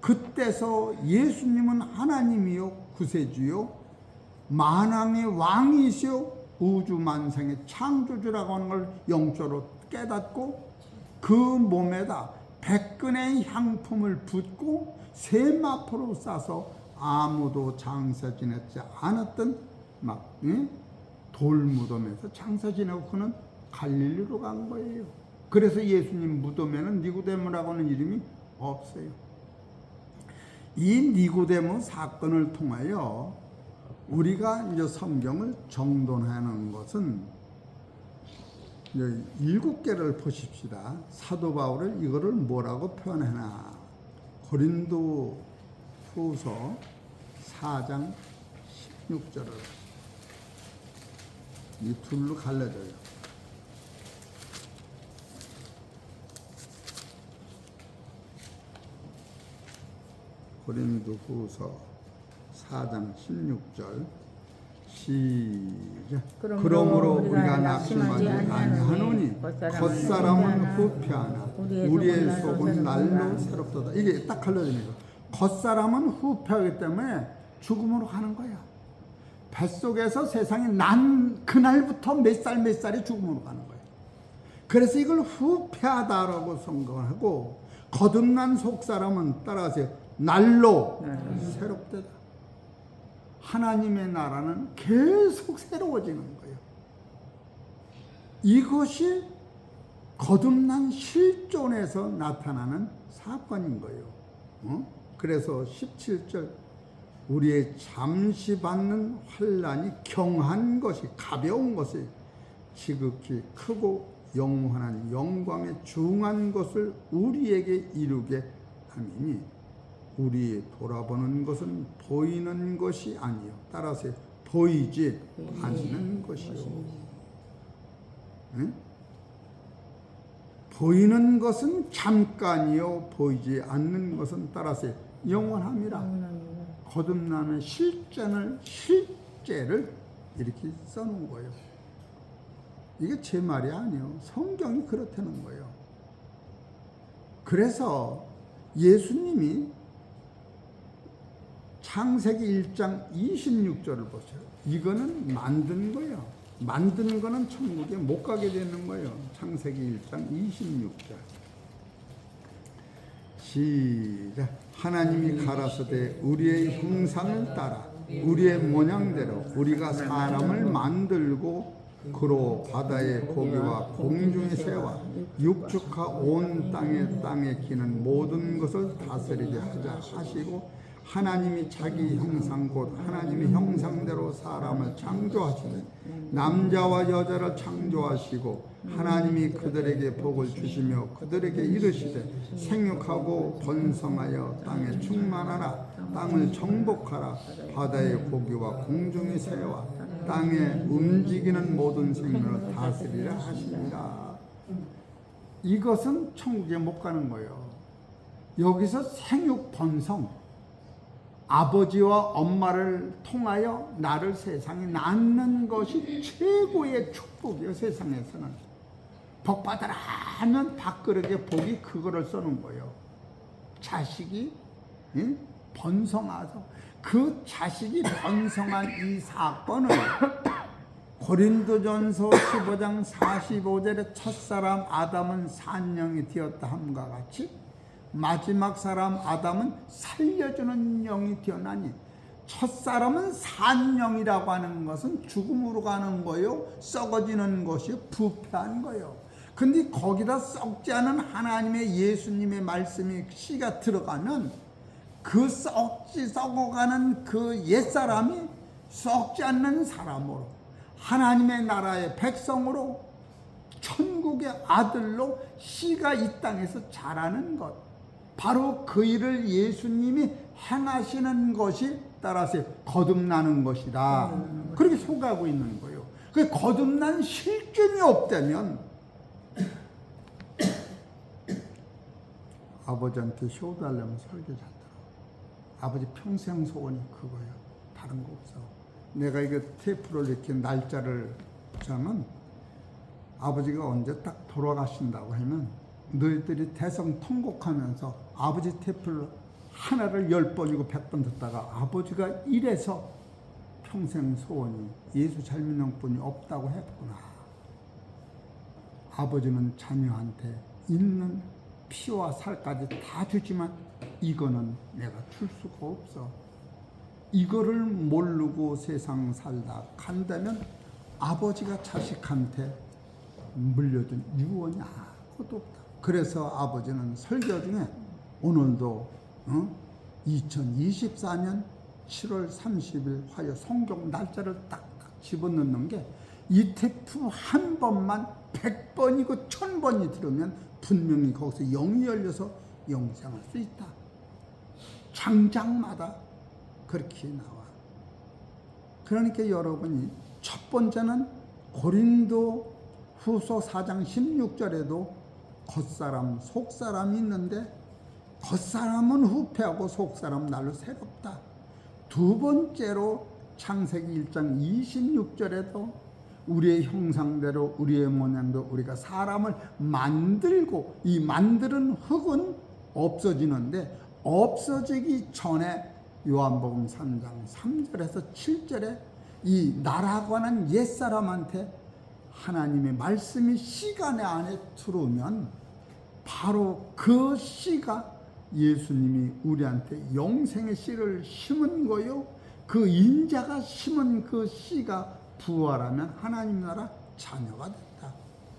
그때서 예수님은 하나님이요 구세주요 만왕의 왕이시요 우주만상의 창조주라고 하는 걸 영적으로 깨닫고 그 몸에다 백근의 향품을 붓고 세마포로 싸서 아무도 장사 지냈지 않았던 막 돌무덤에서 장사 지내고 그는 갈릴리로 간 거예요. 그래서 예수님 무덤에는 니고데모라고 하는 이름이 없어요. 이 니고데모 사건을 통하여 우리가 이제 성경을 정돈하는 것은 이제 7개를 보십시다. 사도 바울을 이거를 뭐라고 표현하나? 고린도 후서 4장 16절을 이 둘로 갈라져요. 고린도 후서 4장 16절 시작. 그러므로 우리가 낙심하지 아니하노니 겉사람은 후패하나 우리의 속은 날로 새롭도다. 이게 딱 갈라집니다. 겉사람은 후패하기 때문에 죽음으로 가는 거야. 뱃속에서 세상이 난 그날부터 몇 살이 죽음으로 가는 거예요. 그래서 이걸 후패하다라고 선거하고 거듭난 속사람은 따라하세요. 날로 새롭다. 하나님의 나라는 계속 새로워지는 거예요. 이것이 거듭난 실존에서 나타나는 사건인 거예요. 그래서 17절 우리의 잠시 받는 환난이 경한 것이 가벼운 것이 지극히 크고 영원한 영광에 중한 것을 우리에게 이루게 함이니 우리 돌아보는 것은 보이는 것이 아니요. 따라서 보이지 않는 것이요. 응? 보이는 것은 잠깐이요. 보이지 않는 것은 따라서 영원함이라. 거듭나는 실제를 이렇게 써놓은 거예요. 이게 제 말이 아니에요. 성경이 그렇다는 거예요. 그래서 예수님이 창세기 1장 26절을 보세요. 이거는 만든 거예요. 만든 거는 천국에 못 가게 되는 거예요. 창세기 1장 26절. 시작. 하나님이 가라사대 우리의 형상을 따라 우리의 모양대로 우리가 사람을 만들고 그로 바다의 고기와 공중의 새와 육축하 온 땅에 기는 모든 것을 다스리게 하자 하시고 하나님이 자기 형상 곧 하나님의 형상대로 사람을 창조하시되 남자와 여자를 창조하시고 하나님이 그들에게 복을 주시며 그들에게 이르시되 생육하고 번성하여 땅에 충만하라 땅을 정복하라 바다의 고기와 공중의 새와 땅에 움직이는 모든 생물을 다스리라 하십니다. 이것은 천국에 못 가는 거예요. 여기서 생육 번성 아버지와 엄마를 통하여 나를 세상에 낳는 것이 최고의 축복이에요. 세상에서는 복 받아라 하면 밥그릇에 복이 그거를 써놓은 거예요. 자식이 번성하서 그 자식이 번성한 이 사건을 고린도전서 15장 45절에 첫사람 아담은 산영이 되었다 함과 같이 마지막 사람 아담은 살려주는 영이 되어나니 첫사람은 산영이라고 하는 것은 죽음으로 가는 거요 썩어지는 것이 부패한 거요. 근데 거기다 썩지 않은 하나님의 예수님의 말씀이 씨가 들어가면 그 썩어가는 그 옛사람이 썩지 않는 사람으로 하나님의 나라의 백성으로 천국의 아들로 씨가 이 땅에서 자라는 것, 바로 그 일을 예수님이 행하시는 것이 따라서 거듭나는 것이다. 그렇게 소개하고 있는 거예요. 그 거듭난 실증이 없다면 아버지한테 효도하려면 설교 잘 들어. 아버지 평생 소원이 그거예요. 다른 거 없어. 내가 이거 테이프를 이렇게 날짜를 저는 아버지가 언제 딱 돌아가신다고 하면 너희들이 대성 통곡하면서 아버지 테이프를 하나를 10번이고 100번 듣다가 아버지가 이래서 평생 소원이 예수 잘 믿는 분이 없다고 했구나. 아버지는 자녀한테 있는 피와 살까지 다 주지만 이거는 내가 줄 수가 없어. 이거를 모르고 세상 살다 간다면 아버지가 자식한테 물려준 유언이 아무것도 없다. 그래서 아버지는 설교 중에 오늘도 2024년 7월 30일 화요 성경 날짜를 딱딱 집어넣는 게 이 테이프 한 번만 100번이고 1000번이 들으면 분명히 거기서 영이 열려서 영생할 수 있다. 장장마다 그렇게 나와. 그러니까 여러분이 첫 번째는 고린도 후서 4장 16절에도 겉사람 속사람이 있는데 겉사람은 후패하고 속사람은 날로 새롭다. 두 번째로 창세기 1장 26절에도 우리의 형상대로 우리의 모양대로 우리가 사람을 만들고 이 만드는 흙은 없어지는데 없어지기 전에 요한복음 3장 3절에서 7절에 이 나라고 하는 옛사람한테 하나님의 말씀이 시간의 안에 들어오면 바로 그 씨가 예수님이 우리한테 영생의 씨를 심은 거요. 그 인자가 심은 그 씨가 부활하면 하나님 나라 자녀가 된다.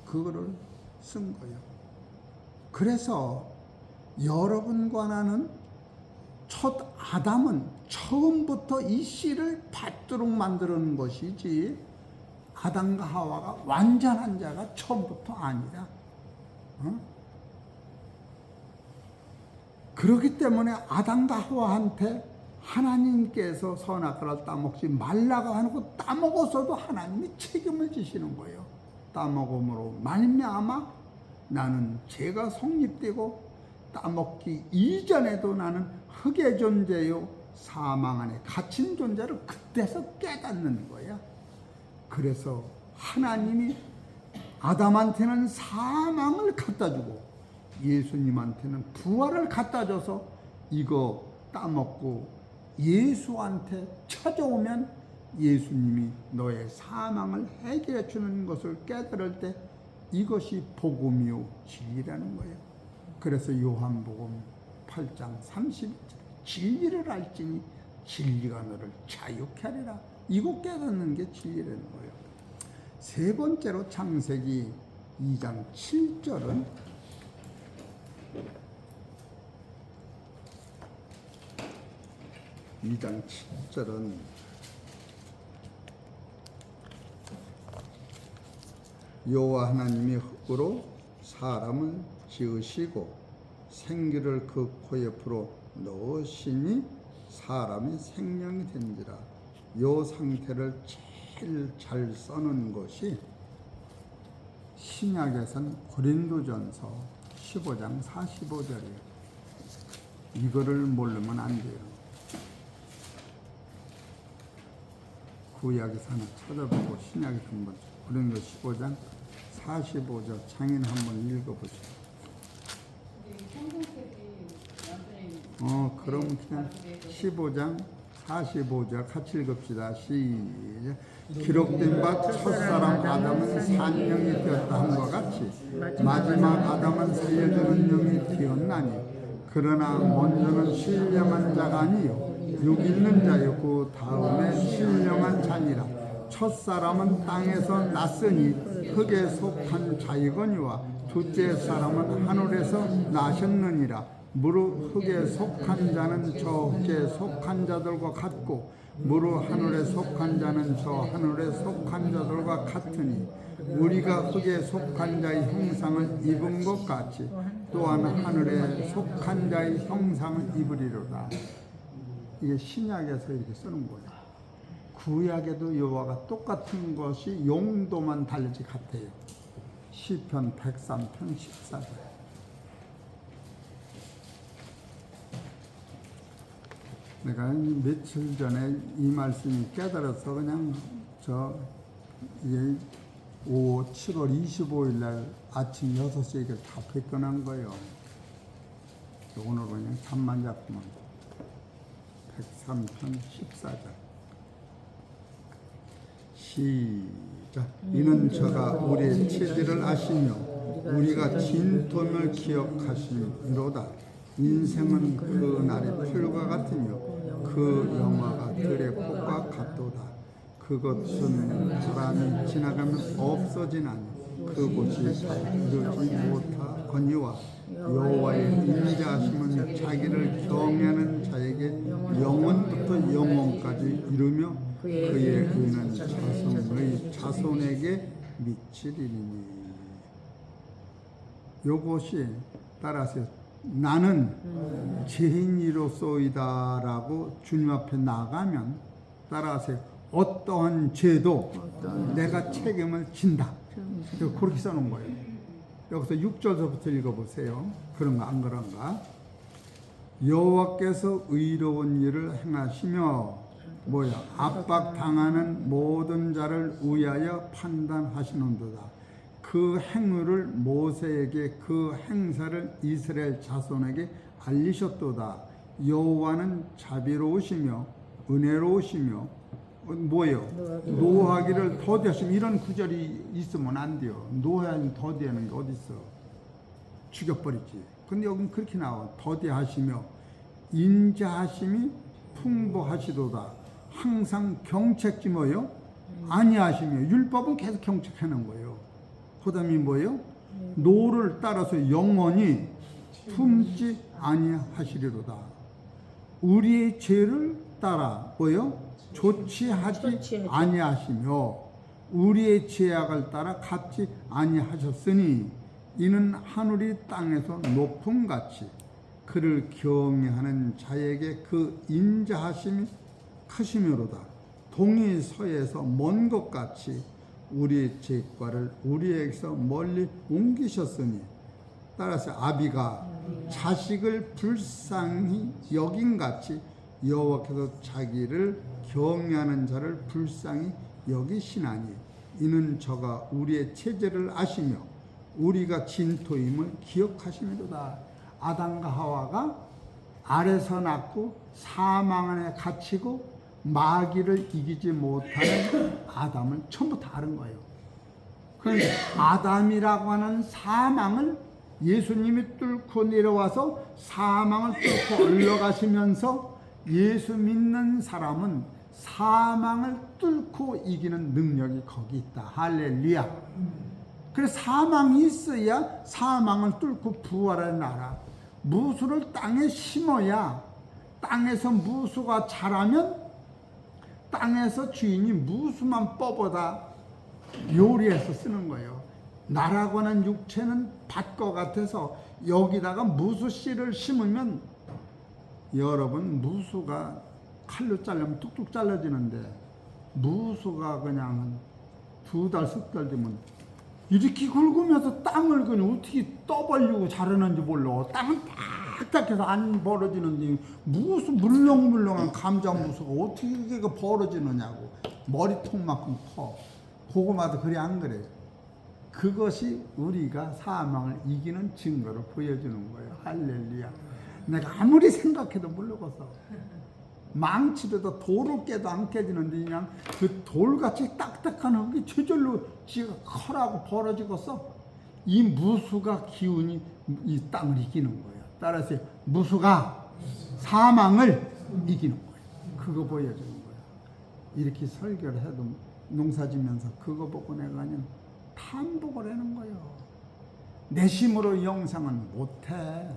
그거를 쓴 거예요. 그래서 여러분과 나는 첫 아담은 처음부터 이 씨를 받도록 만드는 것이지 아담과 하와가 완전한 자가 처음부터 아니라 그렇기 때문에 아담과 하와한테 하나님께서 선악과를 따먹지 말라고 하고 따먹어서도 하나님이 책임을 지시는 거예요. 따먹음으로 말미암아 나는 죄가 성립되고 따먹기 이전에도 나는 흙의 존재요 사망 안에 갇힌 존재를 그때서 깨닫는 거야. 그래서 하나님이 아담한테는 사망을 갖다 주고 예수님한테는 부활을 갖다 줘서 이거 따먹고 예수한테 찾아오면 예수님이 너의 사망을 해결해 주는 것을 깨달을 때 이것이 복음이요 진리라는 거예요. 그래서 요한복음 8장 32절 진리를 알지니 진리가 너를 자유케 하리라. 이거 깨닫는 게 진리라는 거예요. 세 번째로 창세기 2장 7절은 여호와 하나님이 흙으로 사람을 지으시고 생기를 그 코 옆으로 넣으시니 사람이 생명이 된지라. 요 상태를 제일 잘 써는 것이 신약에서는 고린도전서 15장 45절이에요. 이거를 모르면 안 돼요. 구약에서 하나 찾아보고 신약에서 한번 고린도 15장 45절 창인 한번 읽어보세요. 그럼 그냥 15장 45절 같이 읽읍시다. 시작. 기록된 바 첫사람 아담은 산영이 되었다 함과 같이 마지막 아담은 살려주는 영이 되었나니 그러나 먼저는 신령한 자가 아니요 육 있는 자요 그 다음에 신령한 자니라. 첫사람은 땅에서 났으니 흙에 속한 자이거니와 둘째 사람은 하늘에서 나셨느니라. 무릇 흙에 속한 자는 저 흙에 속한 자들과 같고 무릇 하늘에 속한 자는 저 하늘에 속한 자들과 같으니 우리가 흙에 속한 자의 형상을 입은 것 같이 또한 하늘에 속한 자의 형상을 입으리로다. 이게 신약에서 이렇게 쓰는 거예요. 구약에도 여호와가 똑같은 것이 용도만 다르지 같아요. 시편 103편 14절. 내가 며칠 전에 이 말씀이 깨달아서 그냥 이게 7월 25일 날 아침 6시에 이걸 다 배권한 거예요. 오늘 그냥 잠만 잡고만 103편 14절 시작. 이는 저가 우리의 체질을 아시며 우리가 진토를 기억하시미로다. 인생은 그 날의 풀과 같으며 그 영화가 들의 꽃과 같도다. 그것은 바람이 지나가면 없어지나니 그곳이 이르지 못하거니와 여호와의 인자하심은 자기를 경외하는 자에게 영원부터 영원까지 이루며 그의 의는 자손의 자손에게 미치리니. 요것이 따라서 나는 죄인이로소이다라고 주님 앞에 나가면 따라서 어떠한 죄도 내가 책임을 진다. 그렇게 써놓은 거예요. 여기서 6절부터 읽어보세요. 그런가 안 그런가? 여호와께서 의로운 일을 행하시며 압박당하는 모든 자를 위하여 판단하시는도다. 그 행위를 모세에게 그 행사를 이스라엘 자손에게 알리셨도다. 여호와는 자비로우시며 은혜로우시며 노하기를 더디하시면 이런 구절이 있으면 안 돼요. 노하기 더디하는 게 어디 있어? 죽여버리지. 근데 여기는 그렇게 나와. 더디하시며 인자하심이 풍부하시도다. 항상 경책지 아니하시며 율법은 계속 경책하는 거예요. 그 다음에 노를 따라서 영원히 품지 아니하시리로다. 우리의 죄를 따라 조치하지 아니하시며 우리의 죄악을 따라 갚지 아니하셨으니 이는 하늘이 땅에서 높음같이 그를 경외하는 자에게 그 인자하심이 크심이로다. 동이 서에서 먼 것 같이 우리의 죄과를 우리에게서 멀리 옮기셨으니 따라서 아비가 자식을 불쌍히 여긴같이 여호와께서 자기를 경외하는 자를 불쌍히 여기시나니 이는 저가 우리의 체질을 아시며 우리가 진토임을 기억하심이로다. 아담과 하와가 아래서 낳고 사망 안에 갇히고 마귀를 이기지 못하는 아담을 전부 다 아는 거예요. 그런데 아담이라고 하는 사망을 예수님이 뚫고 내려와서 사망을 뚫고 올라가시면서 예수 믿는 사람은 사망을 뚫고 이기는 능력이 거기 있다. 할렐루야. 그래서 사망이 있어야 사망을 뚫고 부활의 나라. 무수를 땅에 심어야 땅에서 무수가 자라면 땅에서 주인이 무수만 뽑아다 요리해서 쓰는 거예요. 나라고 하는 육체는 밭과 같아서 여기다가 무수 씨를 심으면 여러분 무수가 칼로 자르면 뚝뚝 잘라지는데 무수가 그냥 2달, 3달 되면 이렇게 굵으면서 땅을 그냥 어떻게 떠벌리고 자르는지 몰라. 땅은 딱딱해서 안 벌어지는데 무수 물렁물렁한 감자 무수가 어떻게 그게 벌어지느냐고. 머리통만큼 커. 고구마도 그래 안 그래? 그것이 우리가 사망을 이기는 증거를 보여주는 거예요. 할렐루야. 내가 아무리 생각해도 모르겠어. 망치로도 돌을 깨도 안 깨지는데 그냥 그 돌같이 딱딱한 흙이 저절로 지가 커라고 벌어지겠어. 이 무수가 기운이 이 땅을 이기는 거예요. 따라서 무수가 사망을 이기는 거예요. 그거 보여주는 거예요. 이렇게 설교를 해도 농사 지면서 그거 보고 내가 그냥 탐복을 하는 거예요. 내 힘으로 영생은 못해.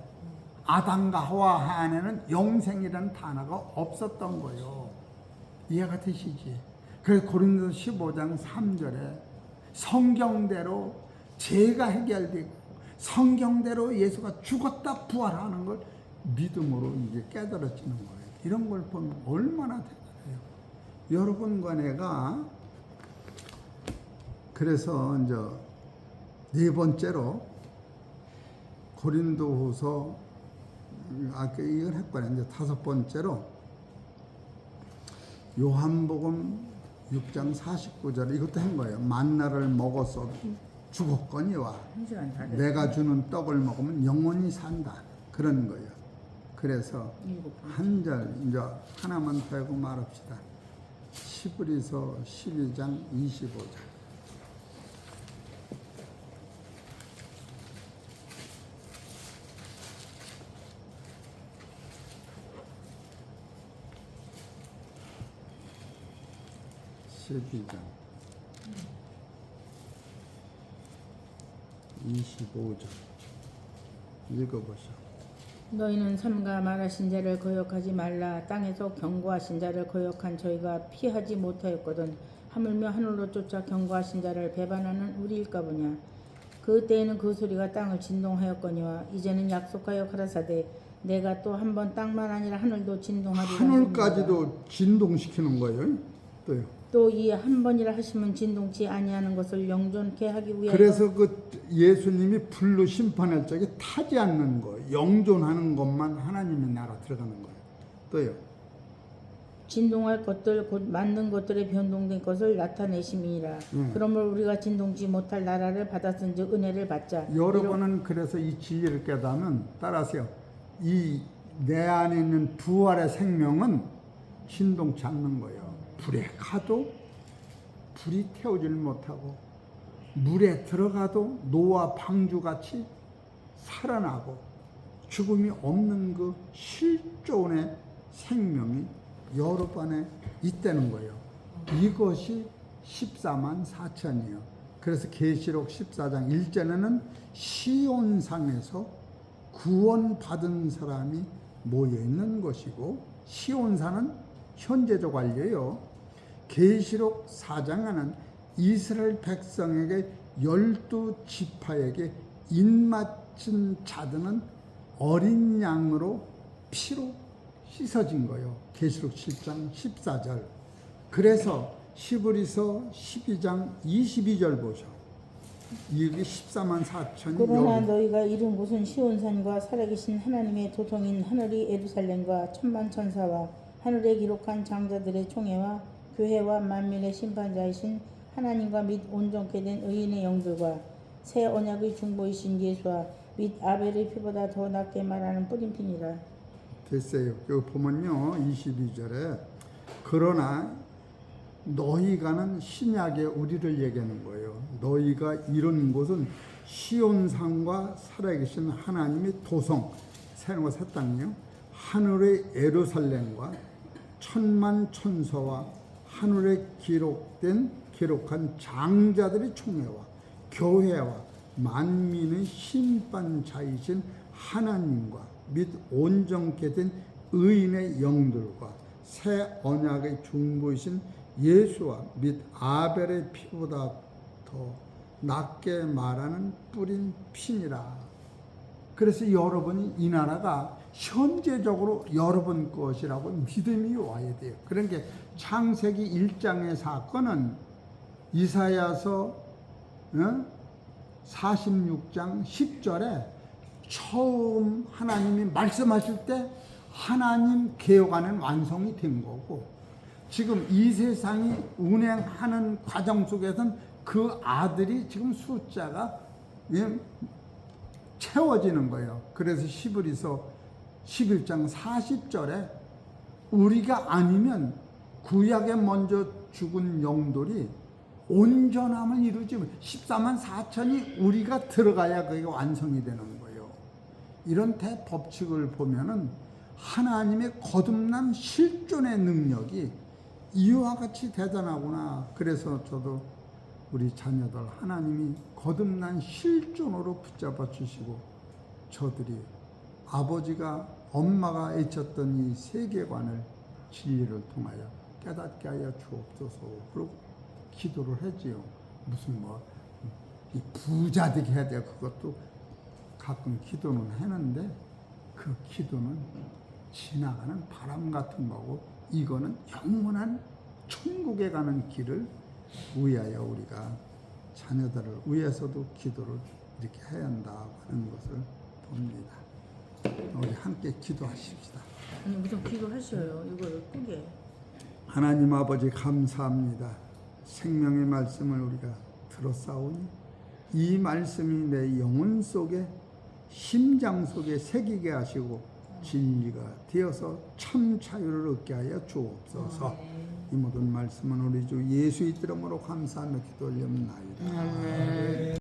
아담과 하와 안에는 영생이라는 단어가 없었던 거예요. 이해가 되시지? 그래서 고린도서 15장 3절에 성경대로 죄가 해결되고 성경대로 예수가 죽었다 부활하는 걸 믿음으로 이게 깨달아지는 거예요. 이런 걸 보면 얼마나 대단해요. 여러분과 내가 그래서 이제 네 번째로 고린도후서 아까 이걸 했거든요. 이제 5번째로 요한복음 6장 49절 이것도 한 거예요. 만나를 먹어서 죽었거니와 한 시간 다 됐어. 내가 주는 떡을 먹으면 영원히 산다. 그런 거예요. 그래서 일곱 번. 한 절 이제 하나만 더 하고 말합시다. 히브리서 12장 25절. (12장) 25절 읽어보시오. 너희는 삼가 말하신 자를 거역하지 말라. 땅에서 경고하신 자를 거역한 저희가 피하지 못하였거든. 하물며 하늘로 쫓아 경고하신 자를 배반하는 우리일까 보냐. 그 때에는 그 소리가 땅을 진동하였거니와 이제는 약속하여 가라사대 내가 또 한 번 땅만 아니라 하늘도 진동하리라. 하늘까지도 진동시키는 거예요. 또요. 또 이 한 번이라 하시면 진동치 아니하는 것을 영존케 하기 위하여. 그래서 그 예수님이 불로 심판할 적에 타지 않는 거, 영존하는 것만 하나님의 나라 들어가는 거예요. 또요. 진동할 것들 곧 만든 것들의 변동된 것을 나타내심이니라. 그러므로 우리가 진동치 못할 나라를 받았은즉 은혜를 받자. 여러분은 그래서 이 진리를 깨닫으면 따라서요. 이 내 안에 있는 부활의 생명은 진동치 않는 거예요. 불에 가도 불이 태우질 못하고 물에 들어가도 노아 방주같이 살아나고 죽음이 없는 그 실존의 생명이 여러분 안에 있다는 거예요. 이것이 14만 4천이에요. 그래서 계시록 14장 1절에는 시온상에서 구원받은 사람이 모여있는 것이고 시온산은 현재적 완료예요. 계시록 4장에는 이스라엘 백성에게 12지파에게 입맞춘 자들은 어린 양으로 피로 씻어진 거예요. 계시록 7장 14절. 그래서 히브리서 12장 22절 보셔. 이게 14만 4천이 그러나 너희가 이룬 곳은 시온산과 살아계신 하나님의 도성인 하늘이 예루살렘과 천만 천사와 하늘에 기록한 장자들의 총회와 교회와 만민의 심판자이신 하나님과 및 온전케 된 의인의 영들과 새 언약의 중보이신 예수와 및 아벨의 피보다 더 낫게 말하는 뿌림핀이라. 됐어요. 여기 보면요 22절에 그러나 너희가는 신약의 우리를 얘기하는 거예요. 너희가 이룬 곳은 시온산과 살아계신 하나님의 도성 새로운 새 땅이요 하늘의 예루살렘과 천만 천사와 하늘에 기록한 장자들의 총회와 교회와 만민의 심판자이신 하나님과 및 온전케 된 의인의 영들과 새 언약의 중보이신 예수와 및 아벨의 피보다 더 낫게 말하는 뿌린 핀이라. 그래서 여러분이 이 나라가 현재적으로 여러분 것이라고 믿음이 와야 돼요. 그러니까 창세기 1장의 사건은 이사야서 46장 10절에 처음 하나님이 말씀하실 때 하나님 계획안은 완성이 된 거고 지금 이 세상이 운행하는 과정 속에서는 그 아들이 지금 숫자가 채워지는 거예요. 그래서 히브리서 11장 40절에 우리가 아니면 구약에 먼저 죽은 영들이 온전함을 이루지 14만 4천이 우리가 들어가야 그게 완성이 되는 거예요. 이런 대법칙을 보면은 하나님의 거듭난 실존의 능력이 이와 같이 대단하구나. 그래서 저도 우리 자녀들 하나님이 거듭난 실존으로 붙잡아 주시고 저들이 아버지가 엄마가 애쳤던 이 세계관을 진리를 통하여 깨닫게 하여 주옵소서. 그리고 기도를 하지요. 무슨 이 부자 되게 해야 돼요. 그것도 가끔 기도는 하는데 그 기도는 지나가는 바람 같은 거고 이거는 영원한 천국에 가는 길을 위하여 우리가 자녀들을 위해서도 기도를 이렇게 해야 한다고 하는 것을 봅니다. 우리 함께 기도하십시다. 아니 무슨 기도하셔요. 이걸 끄게. 하나님 아버지 감사합니다. 생명의 말씀을 우리가 들었사오니 이 말씀이 내 영혼 속에 심장 속에 새기게 하시고 진리가 되어서 참 자유를 얻게 하여 주옵소서. 이 모든 말씀은 우리 주 예수의 이름으로 감사하며 기도 올려옵나이다.